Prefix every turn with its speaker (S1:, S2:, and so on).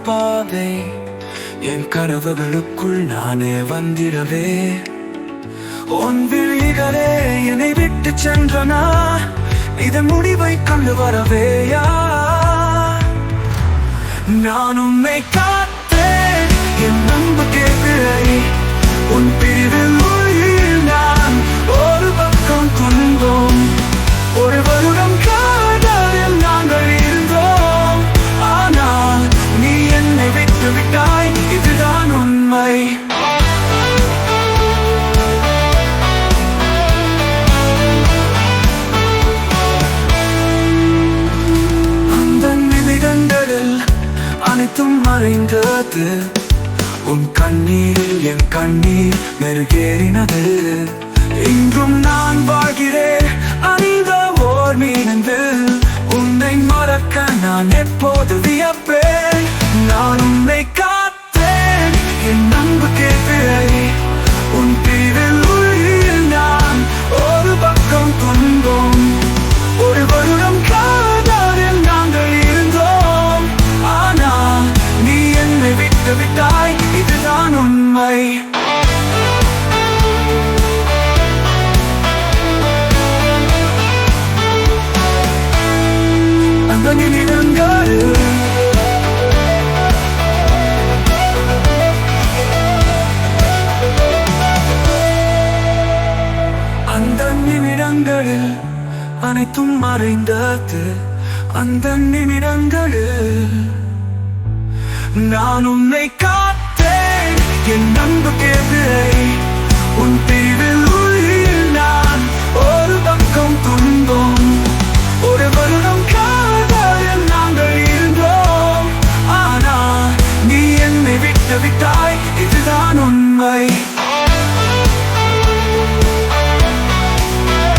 S1: பாதை என் கனவுகளுக்குள் நானே வந்திடவே உன் விழிகளே என்னை விட்டு சென்றனா இதன் முடிவை கண்டு வரவேயா நான் உன்னை காத்தேன் என் நம்பிக்கை பிழை உன் பிரிவில் உயிர் நான் ஒரு பக்கம் துன்பம் ஒரு வருடம் காதலில் நாங்கள் இருந்தோம் ஆனால் நீ என்னை விட்டு விட்டாய் இதுதான் உண்மை அந்த நிமிடங்களில் அனைத்தும் மறைந்தது உன் கண்ணீரில் என் கண்ணீர் மெருகேறினது இன்றும் நான் வாழ்கிறேன் அந்த ஓர் மீனந்தில் உன்னை மறக்க நான் எப்போது வியப்பேன் நான் உன்னை காத்தேன் என் நம்பிக்கை பிழை உன் பிரிவில் உயிர் நான் ஒரு பக்கம் துன்பம் ஒரு வருடம் காதலில் நாங்கள் இருந்தோம் ஆனால் நீ என்னை விட்டு விட்டாய் இதுதான் உண்மை அந்த நிமிடங்களில் அந்த நிமிடங்களில் அனைத்தும் மறைந்தது அந்த நிமிடங்களில் நான் உன்னை காத்தேன் என் நம்பிக்கை பிழை உன் பிரிவில் உயிர் நான் ஒரு பக்கம் துன்பம் ஒரு வருடம் காதலில் நாங்கள் இருந்தோம் ஆனால் நீ என்னை விட்டு விட்டாய் இதுதான் உண்மை